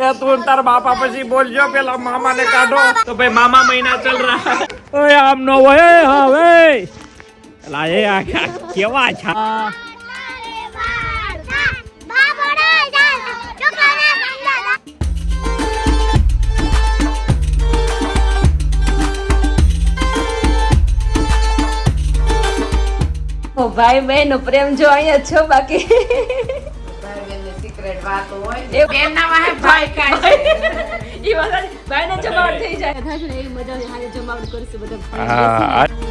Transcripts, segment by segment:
એ તું તાર બાપા પછી બોલજો પેલા મામા ને કાઢો તો ભાઈ મામા મહિના ચલ રહા ઓય આમ નો હોય હવે લા એ આ કેવા છે ભાઈ બહેન નો પ્રેમ જો અહીંયા છો બાકી ભાઈ ને જમાવટ થઈ જાય એવી મજા હારે જમાવટ કરશું બધા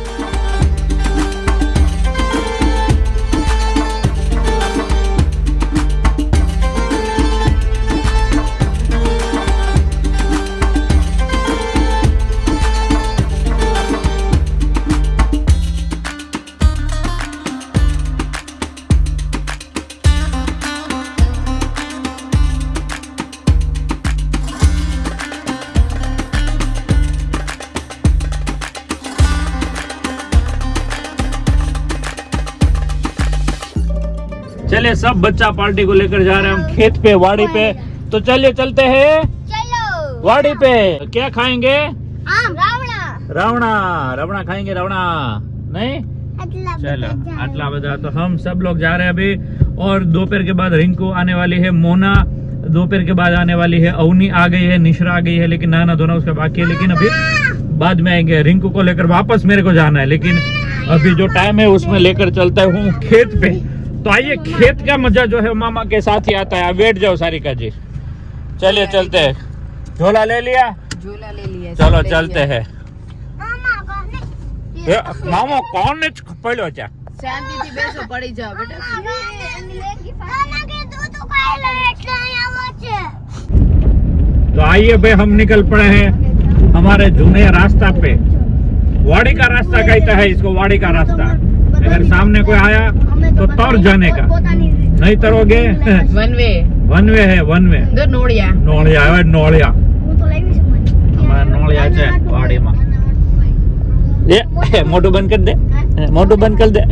चलिए सब बच्चा पार्टी को लेकर जा रहे हैं हम खेत पे वाड़ी पे तो चलिए चलते हैं चलो वाड़ी पे क्या खाएंगे रावणा रावणा रावणा खाएंगे रावणा नहीं चलो आटला बजा तो हम सब लोग जा रहे हैं अभी और दोपहर के बाद रिंकू आने वाली है मोना दोपहर के बाद आने वाली है अवनी आ गई है निशरा आ गई है लेकिन नहाना धोना उसका बाकी है लेकिन अभी बाद में आएंगे रिंकू को लेकर वापस मेरे को जाना है लेकिन अभी जो टाइम है उसमें लेकर चलता हूँ खेत पे तो आइए खेत का मजा जो है मामा के साथ ही आता है आप बैठ जाओ सारिका जी चलिए चलते हैं झोला ले लिया चलो चलते हैं मामा कौन ने पड़ो चा શાંતિ થી બેસો પડી જાઓ બેટા तो आइए भाई हम निकल पड़े हैं हमारे जूने रास्ता पे वाड़ी का रास्ता कहता है इसको वाड़ी का रास्ता अगर सामने कोई आया तो तर जाने का नहीं तरोगे वन वे है वन वे નોળિયા नोलिया नोलिया हमारा नोलिया છે વાડીમાં એ મોટું બંધ કરી દે મોટું બંધ કરી દે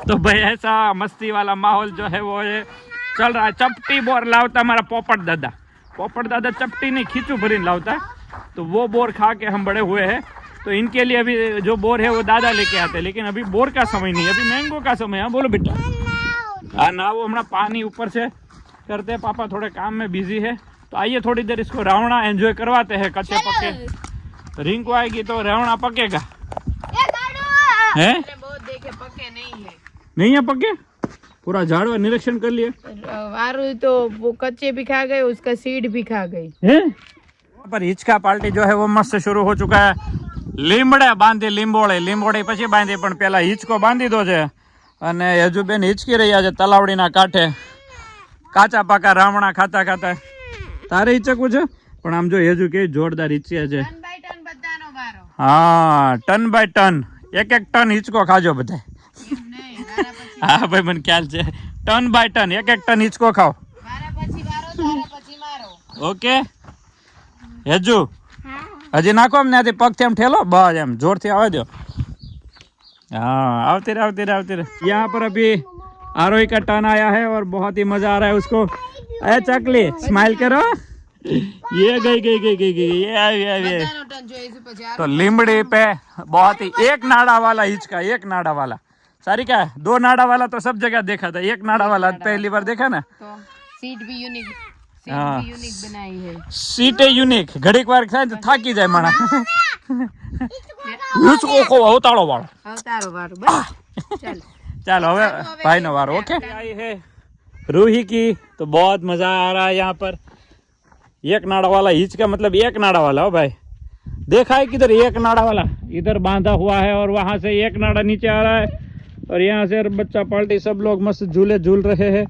तो भाई ऐसा मस्ती वाला माहौल जो है वो है चल रहा है चपटी बोर लावता हमारा पोपट दादा चपटी नहीं खींचू भरी लावता तो वो बोर खा के हम बड़े हुए हैं तो इनके लिए अभी जो बोर है वो दादा लेके आते हैं लेकिन अभी बोर का समय नहीं अभी मैंगो का समय है बोलो बेटा हाँ ना वो हमारा पानी ऊपर से करते हैं पापा थोड़े काम में बिजी है तो आइए थोड़ी देर इसको रावणा एंजॉय करवाते हैं कच्चे पक्के रिंकू आएगी तो रावणा पकेगा है नहीं है पक्के पूरा झाड़वा निरीक्षण कर लिए वारू तो वो कच्चे भी खा गए उसका सीड भी खा गई है पर हिचका पार्टी जो है वो मस्त शुरू हो चुका है લીમડા બાંધી લીંબોળી પછી બાંધી પણ પેલા હિંચકો બાંધી દો છે અને યજુબેન હિંચકી રહ્યા છે તલાવડીના કાંઠે કાચા પાકા રાવણા ખાતા ખાતા તારે હિંચકવું છે પણ આમ જો યજુ કે જોરદાર હિંચ્યા છે હા ટન બાય ટન એક ટન હિંચકો ખાજો બધા હા ભાઈ મને ખ્યાલ છે ટન બાય ટન એક ટન હિંચકો ખાઓ ઓકે યજુ હજી નાખો એમ ત્યાંથી પગથી એમ ઠેલો બસ એમ જોરથી આવવા દો हाँ आवते रहे यहाँ पर अभी आरोही का टर्न आया है और बहुत ही मजा आ रहा है उसको अरे चकली स्माइल करो ये गई ये आई तो लीमड़ी पे बहुत ही एक नाड़ा वाला हिचका एक नाड़ा वाला सारी क्या है दो नाड़ा वाला तो सब जगह देखा था एक नाड़ा वाला पहली बार देखा ना तो सीट भी यूनिक हाँ बनाई है सीटे यूनिक घड़ीक वार થાય તો થાકી જાય માણસ उसको को अवतारो वालो बस चलो હવે ભાઈનો વારો ओके आई है रूही की तो बहुत मजा आ रहा है यहाँ पर एक नाड़ा वाला हिचका मतलब एक नाड़ा वाला हो भाई देखा है किधर एक नाड़ा वाला इधर बांधा हुआ है और वहां से एक नाड़ा नीचे आ रहा है और यहाँ से बच्चा पार्टी सब लोग मस्त झूले झूल रहे हैं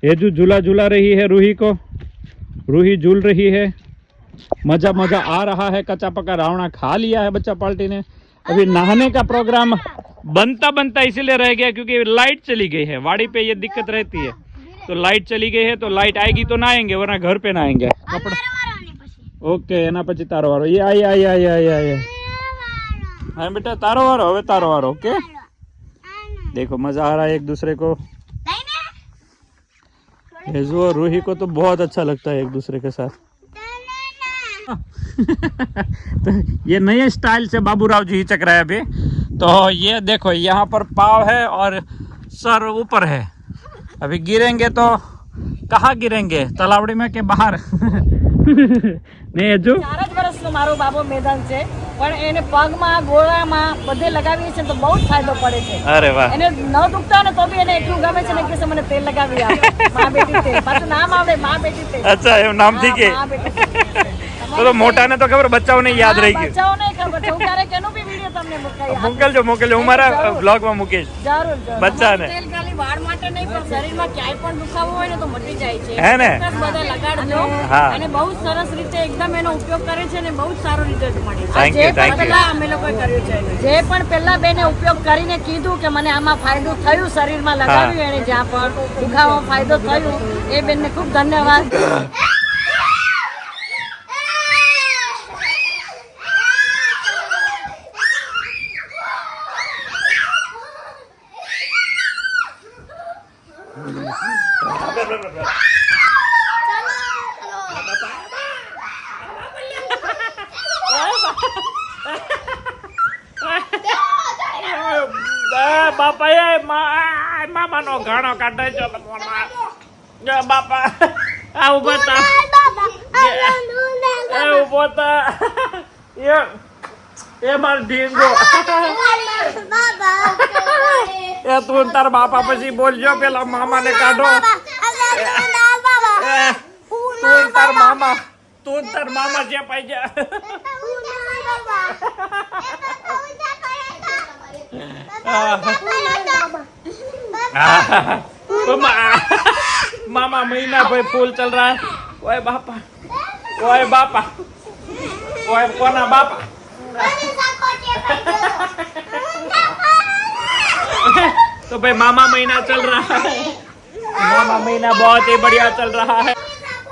हेजू झूला झूला रही है रूही को रूही झूल रही है मजा मजा आ रहा है। कच्चा पक्का रावणा खा लिया है बच्चा पार्टी ने। अभी नहाने का प्रोग्राम बनता बनता इसीलिए रह गया क्योंकि लाइट चली गई है। वाड़ी पे ये दिक्कत रहती है, तो लाइट चली गई है, तो लाइट आएगी तो नहाएंगे, वरना घर पे नहाएंगे। ओके एना પછી તારો વારો। ये आई आई आई आई आई हाँ बेटा तारो वारो, હવે તારો વારો। ओके देखो मजा आ रहा है एक दूसरे को। हेजू और रूही को तो बहुत अच्छा लगता है एक दूसरे के साथ। तो ये नए स्टाइल से बाबूराव जी हिचक रहे हैं अभी। तो ये देखो यहाँ पर पाव है और सर ऊपर है। अभी गिरेंगे तो कहाँ गिरेंगे, तलावड़ी में के बाहर? नहीं हेजू 4 જ વર્ષનો મારો બાબો મેદાન છે, પણ એને પગમાં ગોળામાં બધે લગાવીએ છે તો બહુ જ ફાયદો પડે છે। अरे वाह એને ન દુખતા ને તો બી એને એટલું ગમે છે ને કે મને તેલ લગાવી આપે। માં બેટી તેલ, પાછું નામ આવડે માં બેટી તેલ। अच्छा એમ નામ થી કે માં બેટી તેલ। તો મોટા ને તો ખબર, બચ્ચાઓને યાદ રહી ગયું। બચ્ચાઓને ખબર છે, હું ક્યારેક એનો બી વિડિયો તમને મોકલાવી મોકલજો મોકલજો, હું મારા બ્લોગ માં મૂકીશ। જરૂર જરૂર। બચ્ચાને તેલ ખાલી વાળ માટે નહીં પણ શરીરમાં ક્યાંય પણ દુખાવો હોય ને તો મટી જાય છે। હે ને? બધા લગાડજો હા। અને બહુ સરસ રીતે એકદમ એનો ઉપયોગ કરે છે ને બહુ જ સારો રિઝલ્ટ મળે છે। Thank જે you, thank પણ you. પહેલા અમે લોકોએ કર્યું છે, જે પણ પહેલા બેને ઉપયોગ કરીને કીધું કે મને આમાં ફાયદો થયું, શરીરમાં લગાવ્યું એને જ્યાં પણ દુખાવામાં ફાયદો થયું, એ બેનને ખૂબ ધન્યવાદ। બાપા એ મામા નો ઘાણો કાઢે છે બાપા। આ ઉભો તા, એ ઉભો તા, એ માર ઢીંગો। એ તું તાર બાપા પછી બોલજો, પેલા મામા ને કાઢો। તું તાર મામા જે પાઈ જા। मामा महीना भाई फूल चल रहा है। ओए बापा, ओए बापा, ओए कोना बापा। तो भाई मामा महीना चल रहा है, मामा महीना बहुत ही बढ़िया चल रहा है।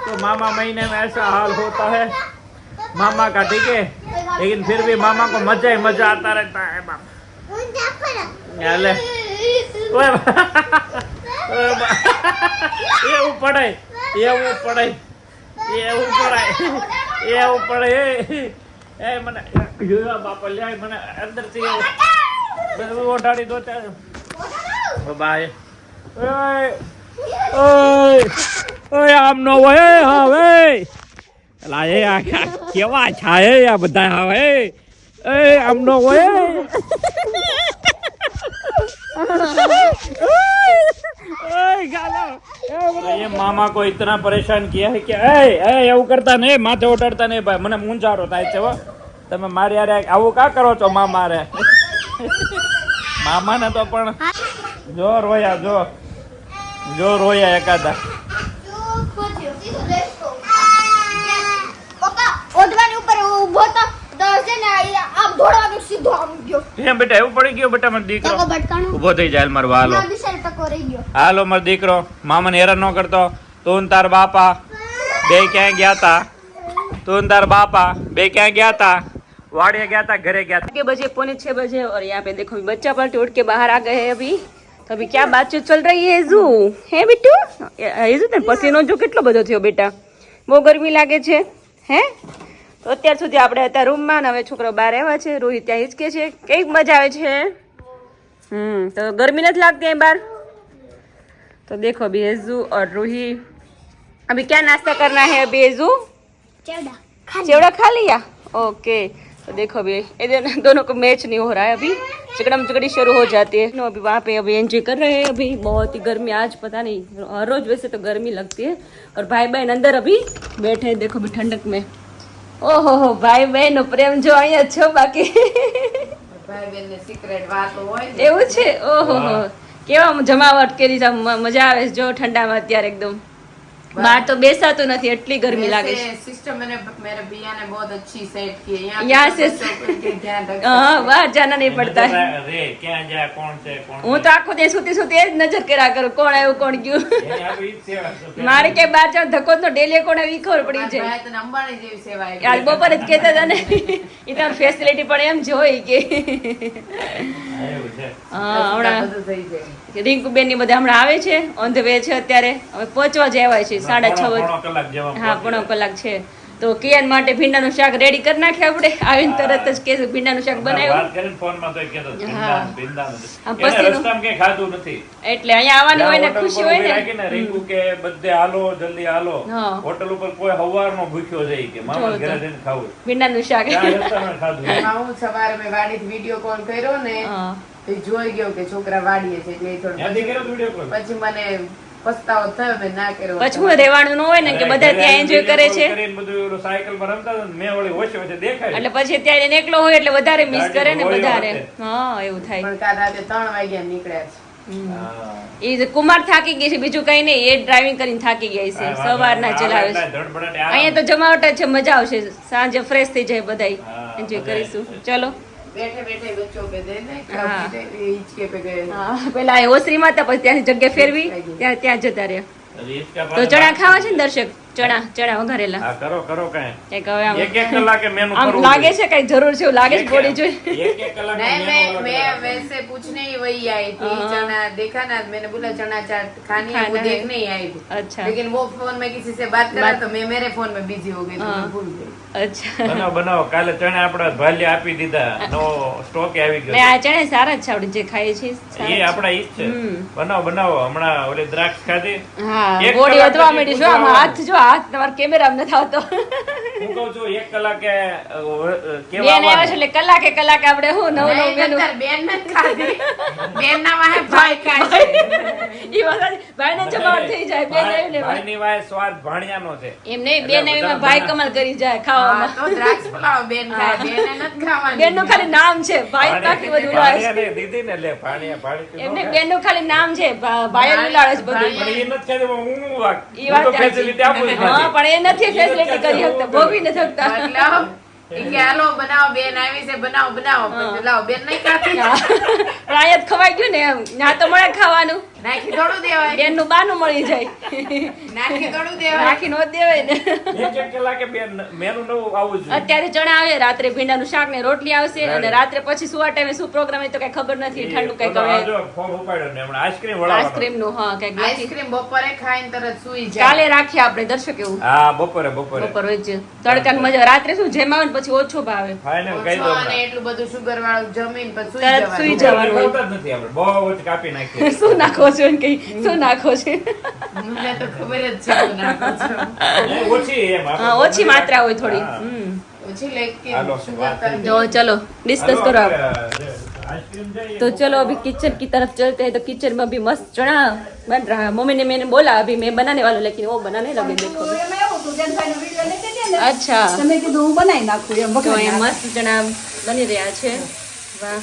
तो मामा महीने में ऐसा हाल होता है मामा का, ठीक है, लेकिन फिर भी मामा को मजा ही मजा आता रहता है। बापा ले એવું પડે, એવું પડે, એવું પડે, એવું પડે। એ મને બાપા લે, મને અંદરથી બધું ઓઢાડી દો ત્યારે બાય। ઓય ઓય આમ નો હોય હવે લા, એ આ કેવા છાય આ બધા હવે, એ આમ નો હોય। ये मामा को इतना परेशान किया है कि એવું કરતા નહીં, માથે ઓટાડતા નહીં ભાઈ, મને મૂંઝારો થાય છે। તમે મારી યાર આવું કા કરો છો મામા રે? મામા ને તો પણ જો રોયા, જો રોયા એકાદા। ઓઢવાની ઉપર ઊભો તો છે ને આમ દોડવાનું સીધો આમ ગયો। એમ બેટા એવું પડી ગયો બેટા, મારો દીકરો ઊભો થઈ જાય મારો વાલો। ટકો રહી ગયો। હાલો મારો દીકરો, મામાને હેરાન ન કરતો। તું ને તાર બાપા બે ક્યાં ગયા તા? તું ને તાર બાપા બે ક્યાં ગયા તા? वाड़िया गया था, घरे गया था। 6 बजे, 5:45 बजे, और यहाँ पे देखो बच्चा पलटे उठ के बाहर आ गए हैं अभी। तो अभी क्या बातचीत चल रही है हेजू? है बेटू? हेजू तने पसीनो जो કેટલો બધો થયો બેટા, બહુ ગરમી લાગે છે હે? તો અત્યાર સુધી આપણે હતા રૂમમાં ને હવે છોકરો બહાર આવ્યા છે। રોહિત ત્યાં હિચકે છે, કઈ મજા આવે છે। તો गर्मी नहीं लगती है बाहर। तो देखो अभी हेजू और रूही, अभी क्या नाश्ता करना है अभी हेजू? चिवड़ा खा लिया, ओके। तो देखो अभी ये दोनों को मैच नहीं हो रहा है, अभी झगड़म झगड़ी शुरू हो जाती है। अभी वहाँ पे अभी एंजॉय कर रहे हैं। अभी बहुत ही गर्मी, आज पता नहीं, हर रोज वैसे तो गर्मी लगती है। और भाई बहन अंदर अभी बैठे हैं, देखो अभी ठंडक में। ओहो हो भाई बहन प्रेम जो અહીંયા છો બાકી ભાઈ બેન ને સિક્રેટ વાતો હોય ને એવું છે। ઓહો હો કેવા જમાવટ કરી છે, મજા આવે છે જો ઠંડામાં અત્યારે એકદમ બહાર તો બેસાતું નથી, એટલી ગરમી લાગે છે. सिस्टम मैंने मेरे भैया ने बहुत अच्छी सेट की है यहाँ से के ध्यान रख હા, બહાર જાના નહીં પડતા. રે ક્યાં જાય, કોણ છે, કોણ હું તો આખો દે સુતી સુતી એ જ નજર કર્યા કરું, કોણ આવ્યું કોણ ગયું. એની આપણી ઈ જ સેવા છે. મારે ક્યાંય બહાર જાવ ધક્કો તો ડેલી કોણ આવી ખબર પડી જાય. भाई तो अंबानी जेवी सेवा है આજ બપોરે જ કહેતા હતા ને એ તો ફેસિલિટી પણ એમ જોઈ કે એવું છે. હા, હમણાં બધું થઈ જાય. રિંકુબેન ની બધા હમણાં આવે છે, ઓન ધ વે છે અત્યારે. હવે પહોંચવા જ આવ્યા છે 6:30 પોણો કલાક જેવા હા, પોણો કલાક છે. તો કિયાન માટે ભીંડાનું શાક રેડી કરી નાખ્યા આપણે. આવીને તરત જ કે ભીંડાનું શાક બનાવ્યું. વાત કરીને ફોનમાં તો કહેતો હતો, હા. ભીંડા આ નથી. એને પસીનું- રસ્તામાં ક્યાંય ખાધું નથી. એટલે અહીંયા આવવાની હોય ને હોટલ ખુશી ઉપર હોય ઊભી ને. રાખીને રીંકુ કે બધે હાલો, જલ્દી હાલો. હા. હોટલ ઉપર કોઈ હવારનો ભૂખ્યો જાય કે મામા જો તો. ઘરે જઈને ખાવું. ભીંડાનું શાક. ત્યાં રસ્તામાં ખાધું. એમાં હું સવારે મેં વાડીથી વિડીયો કોલ કર્યો ને હા. તો એ જોઈ ગયો કે છોકરા વાડીએ છે એટલે એ થોડું ત્યાંથી કર્યો તો video call? પછી મને પસ્તાવો થયો મેં ના કર્યો. પછી હું રહેવાનું ન હોય ને કે બધા ત્યાં એન્જોય કરે છે, video call કરીને બધું ઓલું સાયકલમાં રમતા હતા ને મેં વળી વચ્ચે વચ્ચે દેખાય. એટલે પછી ત્યારે એને એકલો હોય એટલે વધારે મિસ કરે ને ગાડીમાં વધારે. હોય હા, એવું થાય. પણ કાલ રાતે 3 વાગ્યા નીકળ્યા છે. હા. એ કુમાર થાકી ગઈ છે, બીજું કઈ નહીં. એ ડ્રાઇવિંગ કરીને થાકી ગઈ છે, સવારના ચલાવે છે. ધડબડાટી આરામ. અહીંયા તો જમાવટ જ છે, મજા આવશે. સાંજે ફ્રેશ થઈ જાય બધાય, હા, એન્જોય મજા કરીશું. આવશે. ચલો. બેઠે બેઠે બચ્ચો पे दे दे हाँ। હિંચકે पे गए હા, પેલા એ ઓસરીમાં હતા, પછી ત્યાંથી જગ્યા ફેરવી ત્યાં જતા રહ્યા. રિસ્કા તો પાસે ચણા ખાવા છે ને દર્શક? ચણા વઘારેલા. હા, કરો કરો કાંઈ. એક હવે આમ- એક કલાકે મેનુ આમ કરવું લાગે જોઈએ. છે કઈ જરૂર છે એવું લાગે છે બોડી જોઈ. एक कलाक नहीं में मैं वैसे पूछने ही वही आई थी हाँ। चना देखा ना मैंने बोला चना चाट खानी है वो खाना है। देखने ही आई थी अच्छा लेकिन वो फोन में किसी से बात करा तो मैं मेरे फोन में बिजी हो गई तो हाँ। मैं भूल गई અચ્છા. બનાવો બનાવો. કાલે ચણા આપડા ભાલ્યા આપી દીધા, નવો સ્ટોક આવી ને ગયો. આ ચણા સારા જ છે આપણે જે ખાઈએ છીએ સારા એ જ છે. આપડા ઈ જ છે. હમ. બનાવો બનાવો. હમણાં ઓલી દ્રાક્ષ ખાધી. હા, એક બોડી કલાક વધવા પછી માંડી. જો આમાં હાથ, જો હાથ તમારા કેમેરામાં નથી આવતો. હું કહું છું 1 કલાકે બેન કેવા આવ્યા છે એટલે કલાકે આપણે હું નવું नहीं, મેનુ. नतर बेन ने खाधी बेन ना वहाँ भाई खाए ઈ વાત ભાઈને જમાવટ થઈ જાય. બેન આવીને ભાઈની વાય સ્વાદ ભાણિયાનો છે. એમ નહીં, બેન આવીને ભાઈ કમાલ કરી જાય ખાવામાં. तो द्राक्ष पुलाव बेन खाए बेन ने नत खावानी બેનનું ખાલી નામ છે, ભાઈ જ બાકી બધું ઉલાળે છે. ભાણિયાને દીધી ને લે ભાણિયા ભાણી એમને બેનનું ખાલી નામ છે, ભાઈ જ ઉલાળે છે બધું. પણ એ નથી ખાધી, હું વાગ. ઈ હું તો વાત સાચી. facility આપું જ હા, નથી. પણ એ નથી ફેસિલિટી કરી શકતા, ભોગવી નથી શકતા. मतलब કે હાલો બનાવો બેન આવી છે બનાવો બનાવો પછી લાવો બેન નહીં ખાતી પણ અહીંયા જ ખવાઈ ગયું ને એમ. ના તો મળે ખાવાનું, નાખી થોડું દેવાય બેનનું બાનું મળી જાય. નાખી થોડું દેવાય રાખી નો દેવાય ને. એક કલાકે મેનુ નવું આવવું જોઈએ. અત્યારે ચણા આવે, રાત્રે ભીંડાનું શાક ને રોટલી આવશે, અને રાત્રે પછી સુવા ટાઈમે શું પ્રોગ્રામ હોય તો કઈ ખબર નથી. ઠંડુ કઈ ઓલો આ કરે જો ફોર્મ ઉપાડ્યો ને હમણાં આઈસ્ક્રીમ વળાવવાનો. આઈસ્ક્રીમ નું. હા, કઈક લખી. આઈસ્ક્રીમ બપોરે ખાઈને તરત સુઈ જાય કાલે રાખીએ આપણે દર્શક એવું. હા, બપોરે બપોરે બપોર વચ્ચે તડકાની મજા. રાત્રે શું જેમ આવે ને પછી ઓછો ભાવે. ફાઇનલ કહી દો ઓછો અને હમણાં. એટલું બધું સુગર વાળું જમીન પછી તરત સુઈ સુઈ જવાનું જવાનું. ખાવતા જ નથી આપણે. બહુ જ કાપી નાખીએ. શું નાખો છો ને કઈ શું નાખો છો? મને તો ખબર જ છે શું નાખો છો. ઓછી એમ આપણે. હા, ઓછી માત્રા હોય થોડી. હા. ઓછી લેકિન હાલો, સુગર વાત तर तो चलो डिस्कस करो आप. आइसक्रीम चाहिए तो चलो अभी किचन की तरफ चलते हैं. तो किचन में अभी मस्त चना बन रहा है. मम्मी ने मैंने बोला अभी मैं बनाने वाला हूं, लेकिन वो बनाने लगे. देखो એમાં એવું હતું, જનભાઈનો વિડીયો લેતી હતી ને, अच्छा, તમે કીધું હું બનાવી નાખું એમ તો વઘારી એ નાખું. મસ્ત ચણા બની રહ્યા છે. વાહ,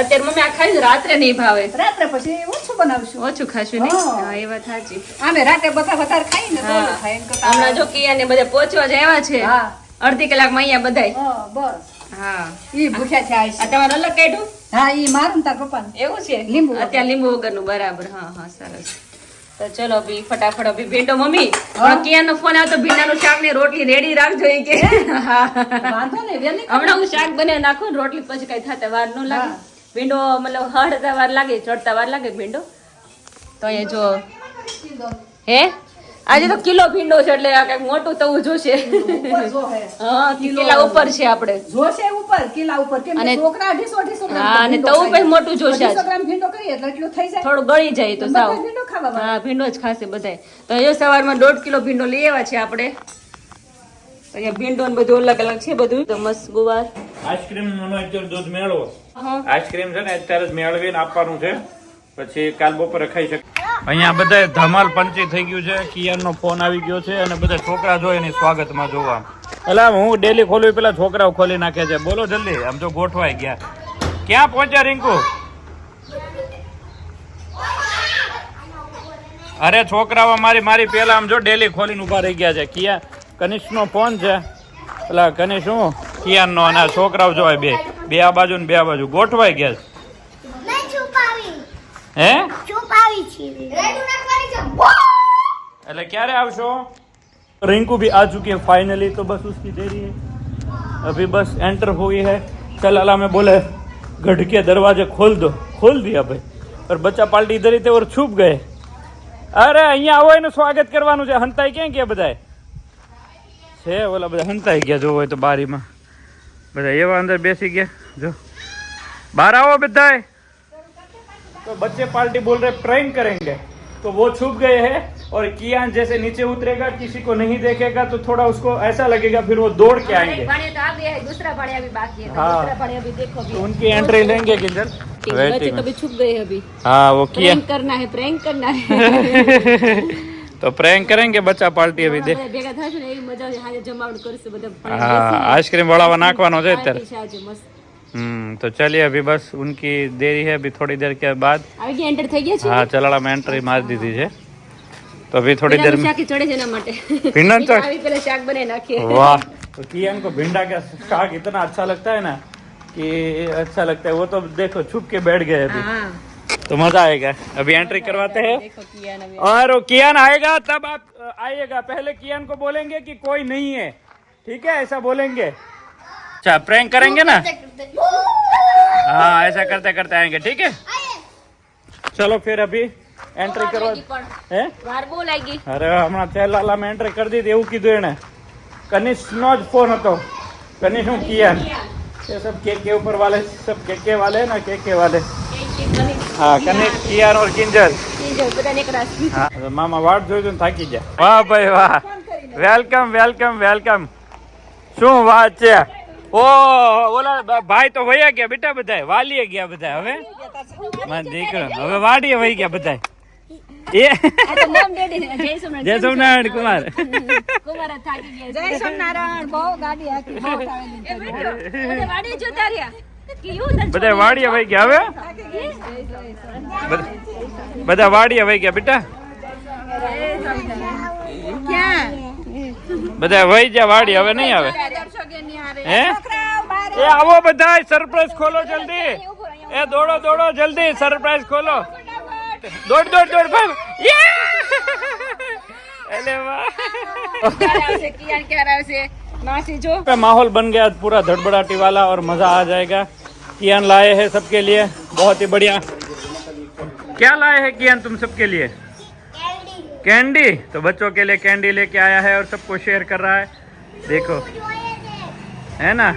અત્યારે મમ્મી આ ખાઈ રાત્રે નહીં ભાવે, રાત્રે પછી ઓછું બનાવશું. ઓછું ખાશું નહીં. હા. હા, એ વાત સાચી. આમે રાતે બધા વધારે ખાઈ ને તો હા. ઓલું થાય એમ કરતા. હમણાં જો કિયા ને બધા પહોંચવા જ આવ્યા છે. હા. અડધી કલાકમાં અહીંયા બધાય. હા, બસ હા, ઈ ભૂખ્યા છે આ આઈશ. તમારે અલગ કાઢ્યું હા, ઈ મારું ને તાર પપ્પાનું. એવું છે? લીંબુ વગર. અત્યારે લીંબુ વગરનું બરાબર. હા હા, સરસ. તો ચલો અભી ફટાફટ અભી ભીંડો. મમ્મી પણ કિયાનો ફોન આવ્યો તો ભીંડાનું શાક ને રોટલી રેડી રાખજો એ કે. હા, વાંધો નહીં, વહેલી હમણાં હું શાક બનાવી નાખું ને રોટલી પછી કઈ થતા વાર ન લાગે. હા. ભીંડો મતલબ હળતા વાર લાગે, ચડતા વાર લાગે ભીંડો. તો અહીંયા જો હે આજે તો કિલો ભીંડો છે એટલે આ કઈક મોટું તવું જોશે. ઉપર જો હે. હા, કિલા ઉપર છે આપણે. જોશે ઉપર, કિલા ઉપર. કેમ કે અને- છોકરા 250 ગ્રામ હા, અને ભીંડો તવું ખાય. કઈ મોટું જોશે આજ. 250 ગ્રામ ભીંડો કરીએ એટલે એટલું થઈ જાય. થોડું ગળી જાય તો બધા સાવ. ભીંડો ખાવા વાળા. હા, ભીંડો જ ખાશે બધાય. તો એ સવારમાં 1.5 કિલો ભીંડો લઈ આવ્યા છે આપણે. તો અહીંયા ભીંડો ને બધું અલગ અલગ છે બધું. તો મસ્ત ગુવાર. આઈસ્ક્રીમ નો અત્યારે દૂધ મેળવો. હા. આઈસ્ક્રીમ છે ને અત્યારે જ મેળવીને આપવાનું છે, પછી કાલ બપોરે ખાઈ શકે. અહીંયા બધા ધમાલ પંચી થઈ ગયું છે. કિયાનો ફોન આવી ગયો છે અને બધા છોકરા જોઈ એની સ્વાગતમાં જોવા. એટલે હું ડેલી ખોલવી પેલા છોકરાઓ ખોલી નાખે છે. બોલો જલ્દી, આમ તો ગોઠવાઈ ગયા. ક્યાં પહોંચ્યા રિંકુ? અરે છોકરાઓ મારી પેલા આમ જો ડેલી ખોલીને ઉભા રહી ગયા છે. કિયા કનિષ્કનો ફોન છે, પેલા કનિષ શું કિયાનનો, અને આ છોકરાઓ જોવાય બે આ બાજુ ને બે આ બાજુ ગોઠવાઈ ગયા છે. હે એટલે ક્યારે આવશો? रिंकू भी आ चुकी है फाइनली, तो बस उसकी देरी है. अभी बस एंटर हुई है. कल अला में बोले गढ़ के दरवाजे खोल दो, खोल दिया भाई. और बच्चा पार्टी इधर ही थे और छुप गए. अरे અહીંયા આવો એનું સ્વાગત કરવાનું છે. હંતાઈ ક્યાં ગયા બધાય છે? ઓલા બધા હંતાઈ ગયા જો હોય તો બારીમાં બધા એવા અંદર બેસી ગયા. જો બહાર આવો બધાય. तो बच्चे पार्टी बोल रहे प्रैंक करेंगे, तो वो छुप गए हैं. और कियान जैसे नीचे उतरेगा, किसी को नहीं देखेगा, तो थोड़ा उसको ऐसा लगेगा, फिर वो दौड़ के आएंगे. भाड़े तो आ गए हैं, दूसरा भाड़े अभी बाकी है. हाँ. दूसरा भाड़े अभी देखो तो उनकी एंट्री लेंगे किधर? बच्चे तो भी छुप गए हैं अभी. हाँ वो किया प्रैंक करना है, प्रैंक करना है. तो प्रैंक करेंगे बच्चा पार्टी अभी देख. ભેગા થશે ને એવી મજા આવશે. હાજે જમાવટ કરશે બધા. हाँ आइसक्रीम वाला नाखवानो है અત્યારે. પાર્ટી છે આજે મસ્ત. तो चलिए अभी बस उनकी देरी है. अभी थोड़ी देर के बाद આવી ગયા, એન્ટર થઈ ગયા છે. हाँ चलाड़ा में एंट्री मार दी थी है. तो अभी थोड़ी देर में શાક ચડે છે એના માટે. भिंडा चाक. આવી પેલા શાક બનાવી નાખીએ. वाह. तो कियान को भिंडा का शाक इतना अच्छा लगता है ना कि अच्छा लगता है. वो तो देखो छुप के बैठ गए अभी. हाँ तो मजा आएगा. अभी एंट्री करवाते हैं देखो किया ना. और वो कियान आएगा तब आप आइएगा. पहले कियान को बोलेंगे कि कोई नहीं है, ठीक है? ऐसा बोलेंगे. अच्छा प्रैंक करेंगे ना? हाँ ऐसा करते करते आएंगे, ठीक है? चलो फिर अभी एंट्री करवा. હે વાર બહુ લાગી. અરે હમણાં ચેલાલામાં એન્ટ્રી કરી દીધી એવું કીધું એને. કનિષ્કનો જ ફોન હતો. કનિષ્ક હું કિયાન ये सब के ऊपर वाले सब के वाले है ना, के वाले. हाँ कनिष्क कियान और किंजल. બધા નીકળ્યા. હા તો મામા વાટ જોઈ જોઈને થાકી ગયા. વાહ ભાઈ વાહ. Welcome welcome welcome. શું વાત છે? ઓ ઓલા ભાઈ તો વયા ગયા બેટા બધા. વાલીએ ગયા બધા. હવે મારા દીકરો હવે વાડીએ વહી ગયા બધા. એ આ તો નામ ડેડી જય સોમનાથ. જય સોમનાથ કુમાર. કુમાર થાકી ગયા. જય સોમનારાયણ. બહુ ગાડી હાકી, બહુ ટ્રાવેલિંગ. બધા વાડી જોતા રહ્યા કે યુ બધા વાડીએ વહી ગયા. હવે બધા વાડીએ વહી ગયા બેટા. બધા વહી ગયા વાડી. હવે નહીં આવે. હે એ આવો બધા. સરપ્રાઈઝ ખોલો જલ્દી. એ દોડો દોડો જલ્દી સરપ્રાઈઝ ખોલો. દોડ દોડ દોડ ભાઈ. અલે વાહ. કિયાન ક્યારે આવશે? मासी जो माहौल बन गया पूरा धड़बड़ाटी वाला और मजा आ जाएगा. कियान लाए हैं सबके लिए बहुत ही बढ़िया. क्या लाए हैं कियान तुम सबके लिए? कैंडी. तो बच्चों के लिए कैंडी लेके आया है और सबको शेयर कर रहा है. देखो है ना.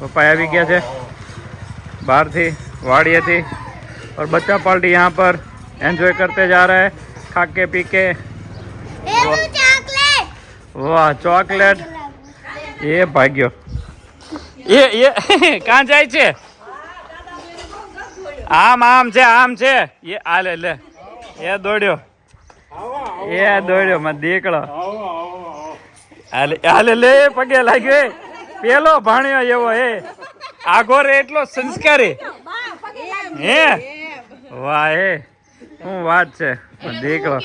पपाया भी गया थे बाहर थी वाड़िए थी. और बच्चा पार्टी यहाँ पर एंजॉय करते जा रहा है खा के पी के. वाह चॉकलेट. ये भाग्यो ये कहाँ જાય છે? આમ છે. ये આ લે એ દોડ્યો મત દીકડો. આલે લે પગે લાગ્યો. પેલો ભાણ્યો એવો હે આગો રે એટલો સંસ્કારી હે. વાહ હે શું વાત છે દીકરો.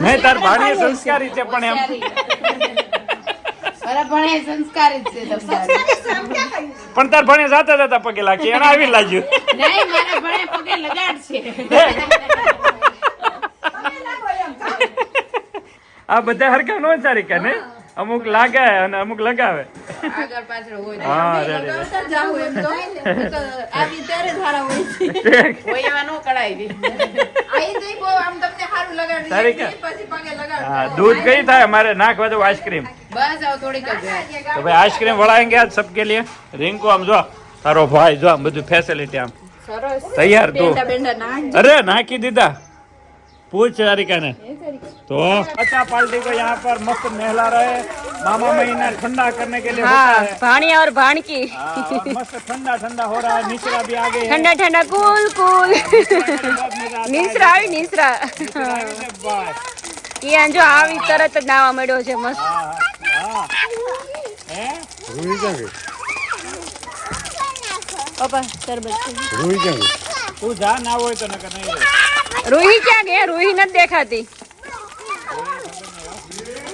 નહીં તાર ભાણ્યો સંસ્કારી છે પણ એમ પણ તાર ભણે જાતા જતા પગે લાગશે. એને આવી લાગ્યું. આ બધા હરખા નો સારી કે ને અમુક લાગે અને અમુક લગાવે. હા दूध कई था हमारे नाक वाले आइसक्रीम. બસ આવ થોડીક જ तो भाई आइसक्रीम बढ़ाएंगे आज सबके लिए. रिंकू आम जो तारो भाई जो आम બધું ફેસિલિટી આમ તૈયાર તું. अरे नाकी दीदा पूछ सारिका ने. तो बच्चा पार्टी को यहाँ पर मस्त नहला रहे. मामा महीना ठंडा करने के लिए होता है. भाणिया और भाणकी मस्त ठंडा ठंडा हो रहा है. निचरा भी आ गए हैं. ठंडा ठंडा कूल कूल. નીસરા આવી નીસરા. કિયાન જો આવી તરત જ નાવા મળ્યો છે મસ્ત. પપ્પા શરબત તું જા ના હોય તો નકર નહીં રહે. रूही क्या गया? रूही નથી દેખાતી.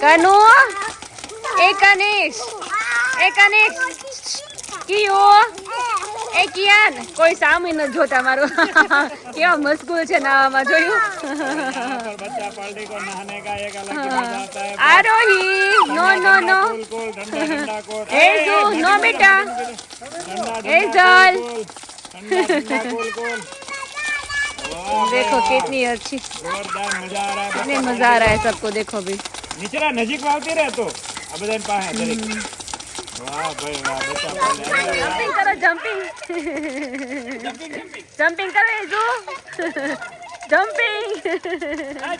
કનુ એ કનિશ કિયો એ કિયાન કોઈ સામે ન જોતા મારો કેવા મસ્કૂલ છે નાવામાં જોયું. बच्चा पार्टी को नहाने का एक अलग ही मजा आता है આરોહી નો નો નો कूल ठंडा ठंडा कोट એઝુ નો બેટા ठंडा एजल ठंडा कूल कूल देखो कितनी अच्छी जोरदार मजा आ रहा है कितने मजा आ रहा है सबको देखो भी. નીચરા નજીક આવતી રહે તો આ બધાની પાસે દરેક વાહ ભાઈ વાહ બચ્ચા પાર્ટી જમ્પિંગ કરો જમ્પિંગ જમ્પિંગ કરો એઝુ જમ્પિંગ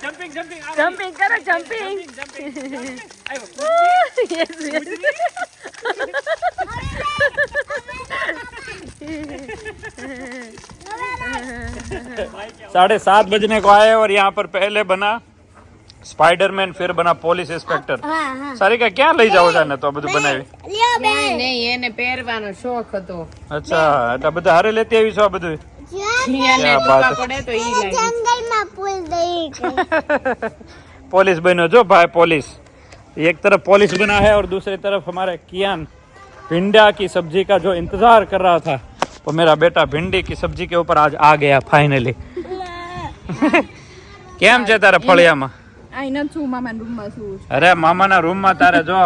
જમ્પિંગ જમ્પિંગ જમ્પિંગ કરો જમ્પિંગ साढ़े 7 बजने को आए और यहाँ पर पहले बना स्पाइडरमैन फिर बना पुलिस इंस्पेक्टर सारिका ક્યાં લઈ જાવ છે ને તો બધું બનાવી નહીં એને પહેરવાનો શોખ હતો અચ્છા એટલે બધા હારે લેતી આવી છો આ બધું એને क्या बात ટૂંકા પડે તો ઈ લાગે જંગલમાં પુલ દઈ पुलिस बनो जो भाई पुलिस एक तरफ पुलिस बना है और दूसरी तरफ हमारे कियान भिंडा की सब्जी का जो इंतजार कर रहा था वो मेरा बेटा भिंडी की सब्जी के ऊपर आज आ गया फाइनली કેમ છે તારા ફળિયામાં આઈના છું મામાના રૂમમાં છું. અરે મામાના રૂમમાં તારે જો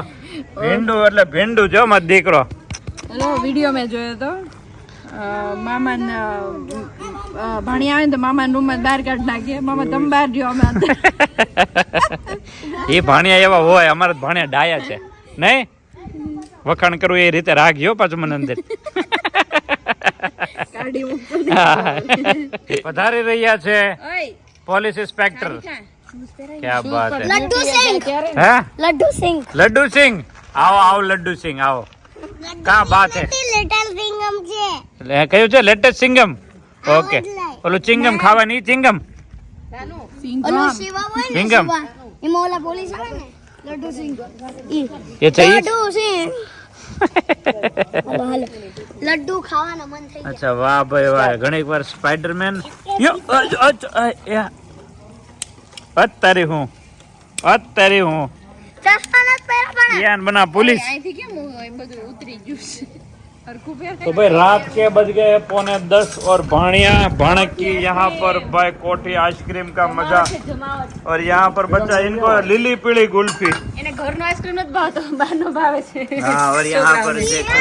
ભીંડું એટલે ભીંડું જો મત દીકરો હેલો વિડીયો મેં જોયો તો મામાના ભાણી આવે ને તો મામાના રૂમમાં બહાર કાઢી નાખીએ. મામા તમે બહાર રહ્યો અમે અંદર. એ ભાણિયા એવા હોય અમારા તો ભાણિયા ડાયા છે નહીં વખાણ કરવું એ રીતે રાખજો પાછું મને અંદર કાઢી મૂકું. પધારી રહ્યા છે ઓય પોલીસ ઇન્સ્પેક્ટર क्या बात है લડ્ડુ સિંહ હે લડ્ડુ સિંહ लड्डू सिंह आओ आओ लड्डू सिंह आओ क्या बात है લિટલ સિંગમ છે કયું છે લેટેસ્ટ સિંગમ ઓકે ઓલું ચિંગમ ખાવાની ચિંગમ ઓલો શિવા હોય ને સિંગમ શિવા એમાં ઓલા પોલીસ આવે ને લડ્ડુ સિંહ એ છે ઈ લડ્ડુ સિંહ હાલો હાલો લડ્ડુ ખાવાના મન થઈ ગયા અચ્છા વાહ ભાઈ વાહ ઘણી વાર સ્પાઈડરમેન અત્યારે હું ચશ્મા નથી પહેર્યા પણ यान बना पुलिस અહીંથી કેમ બધું ઉતરી ગયું છે હરખું પહેર. तो भाई रात के बज गए 9:45 और भाणिया भाणक की यहाँ पर भाई कोठी आइसक्रीम का मजा और यहाँ पर बच्चा इनको लीली पीली गुल्फी એને ઘરનો આઈસ્ક્રીમ નથી ભાવતો બહારનો ભાવે છે. हाँ और यहाँ पर देखो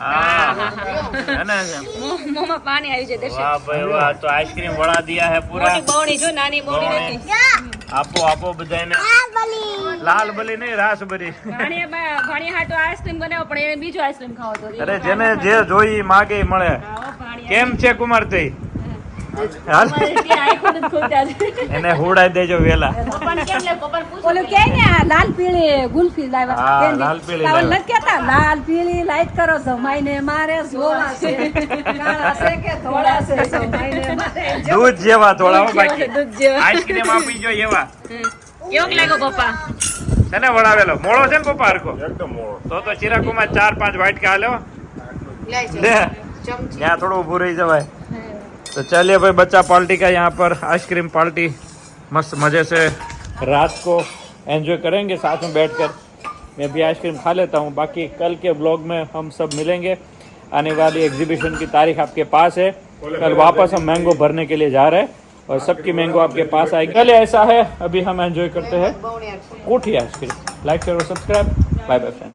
हाँ है ना મોંમાં પાણી આવી જાય દર્શક. वाह भाई वाह तो आइसक्रीम बढ़ा दिया है पूरा મોટી બહોળી જો નાની બહોળી નથી. आपो आपो बधाने लाल बली नहीं रासबरी ભાણિયા હાટુ આઈસ્ક્રીમ બનાવો પણ એને બીજો આઈસ્ક્રીમ ખાવો તો અરે જેને જે જોઈ ઈ માગે ઈ મળે કેમ છે કુમાર તે હાલ એને હુડાઈ દેજો વેલા ઓલું કે ને આ લાલ પીળી ગુલ્ફી લાવ્યા. હા, કેન્ડી. લાલ પીળી લાવવા લાવ્યા. નથી કહેતા લાલ પીળી લાઈટ કરો જમાઈને મારે જોવા છે કાળા છે કે ધોળા છે જમાઈને મારે દૂધ જેવા થોડા હો બાકી દૂધ જેવા. આઈસ્ક્રીમ આપી જો એવા કેવો લાગ્યો પપ્પા? છે ને વડાવેલો મોળો છે ને પપ્પા હરકો તો ચિરાકુમાં 4-5 વાટકા હાલ્યો લે છે લે ચમચી यहाँ थोड़ा ऊपर ही जवाए तो चलिए भाई बच्चा पार्टी का यहाँ पर आइसक्रीम पार्टी मस्त मजे से रात को एंजॉय करेंगे साथ में बैठकर मैं भी आइसक्रीम खा लेता हूँ बाकी कल के ब्लॉग में हम सब मिलेंगे आने वाली एग्जीबिशन की तारीख आपके पास है कल वापस हम मैंगो भरने के लिए जा रहे हैं और सबकी मैंगो आपके पास आएगी कल ऐसा है अभी हम एंजॉय करते हैं कोठी आइसक्रीम लाइक शेयर और सब्सक्राइब बाय बाय फ्रेंड